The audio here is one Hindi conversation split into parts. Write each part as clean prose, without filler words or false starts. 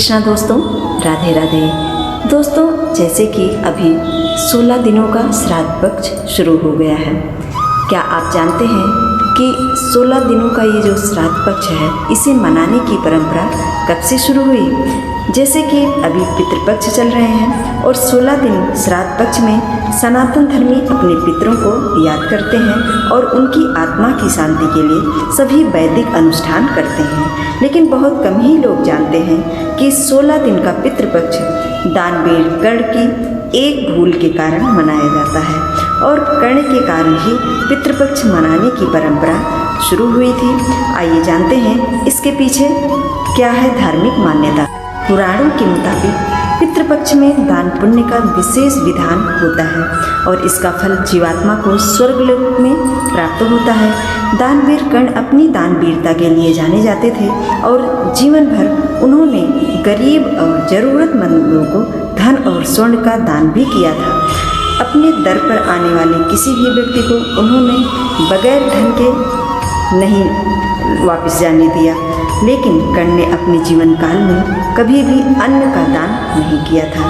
कृष्णा दोस्तों, राधे राधे। दोस्तों, जैसे कि अभी 16 दिनों का श्राद्ध पक्ष शुरू हो गया है। क्या आप जानते हैं कि 16 दिनों का ये जो श्राद्ध पक्ष है, इसे मनाने की परंपरा कब से शुरू हुई? जैसे कि अभी पितृपक्ष चल रहे हैं और 16 दिन श्राद्ध पक्ष में सनातन धर्मी अपने पितरों को याद करते हैं और उनकी आत्मा की शांति के लिए सभी वैदिक अनुष्ठान करते हैं। लेकिन बहुत कम ही लोग जानते हैं कि 16 दिन का पितृपक्ष दानवीर कर्ण की एक भूल के कारण मनाया जाता है और कर्ण के कारण ही पितृपक्ष मनाने की परंपरा शुरू हुई थी। आइए जानते हैं इसके पीछे क्या है धार्मिक मान्यता। पुराणों के मुताबिक पितृपक्ष में दान पुण्य का विशेष विधान होता है और इसका फल जीवात्मा को स्वर्गलोक में प्राप्त होता है। दानवीर कर्ण अपनी दानवीरता के लिए जाने जाते थे और जीवन भर उन्होंने गरीब और ज़रूरतमंद लोगों को धन और स्वर्ण का दान भी किया था। अपने दर पर आने वाले किसी भी व्यक्ति को उन्होंने बगैर धन के नहीं वापस जाने दिया। लेकिन कर्ण ने अपने जीवन काल में कभी भी अन्न का दान नहीं किया था।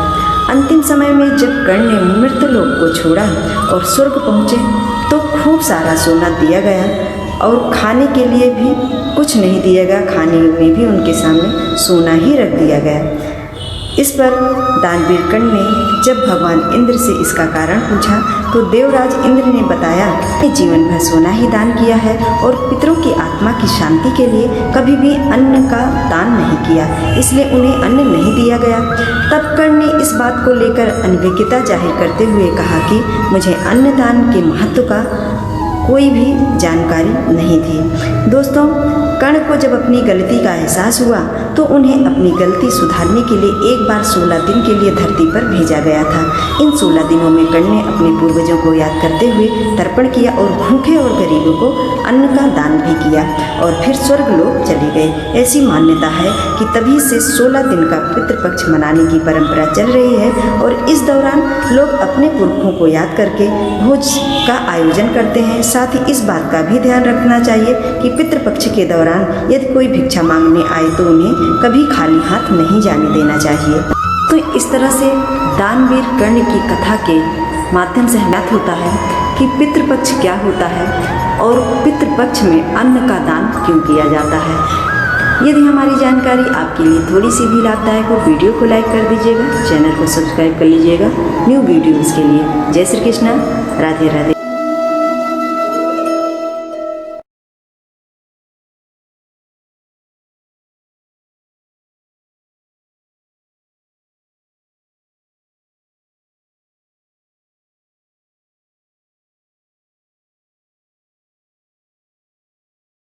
अंतिम समय में जब कर्ण ने मृतलोक को छोड़ा और स्वर्ग पहुँचे तो खूब सारा सोना दिया गया और खाने के लिए भी कुछ नहीं दिया गया। खाने में भी उनके सामने सोना ही रख दिया गया। इस पर दानवीर कर्ण ने जब भगवान इंद्र से इसका कारण पूछा तो देवराज इंद्र ने बताया कि जीवन भर सोना ही दान किया है और पितरों की आत्मा की शांति के लिए कभी भी अन्न का दान नहीं किया, इसलिए उन्हें अन्न नहीं दिया गया। तब कर्ण ने इस बात को लेकर अनभिज्ञता जाहिर करते हुए कहा कि मुझे अन्नदान के महत्व का कोई भी जानकारी नहीं थी। दोस्तों, कर्ण को जब अपनी गलती का एहसास हुआ तो उन्हें अपनी गलती सुधारने के लिए एक बार 16 दिन के लिए धरती पर भेजा गया था। इन 16 दिनों में कर्ण ने अपने पूर्वजों को याद करते हुए तर्पण किया और भूखे और गरीबों को अन्न का दान भी किया और फिर स्वर्गलोक चले गए। ऐसी मान्यता है कि तभी से 16 दिन का पितृपक्ष मनाने की परंपरा चल रही है और इस दौरान लोग अपने पुरखों को याद करके भोज का आयोजन करते हैं। साथ ही इस बात का भी ध्यान रखना चाहिए कि पितृपक्ष के दौरान यदि कोई भिक्षा मांगने आए तो उन्हें कभी खाली हाथ नहीं जाने देना चाहिए। तो इस तरह से दानवीर कर्ण की कथा के माध्यम से ज्ञात होता है कि पितृपक्ष क्या होता है और पितृपक्ष में अन्न का दान क्यों किया जाता है। यदि हमारी जानकारी आपके लिए थोड़ी सी भी लाभदायक हो, वीडियो को लाइक कर दीजिएगा, चैनल को सब्सक्राइब कर लीजिएगा न्यू वीडियोज़ के लिए। जय श्री कृष्णा, राधे राधे।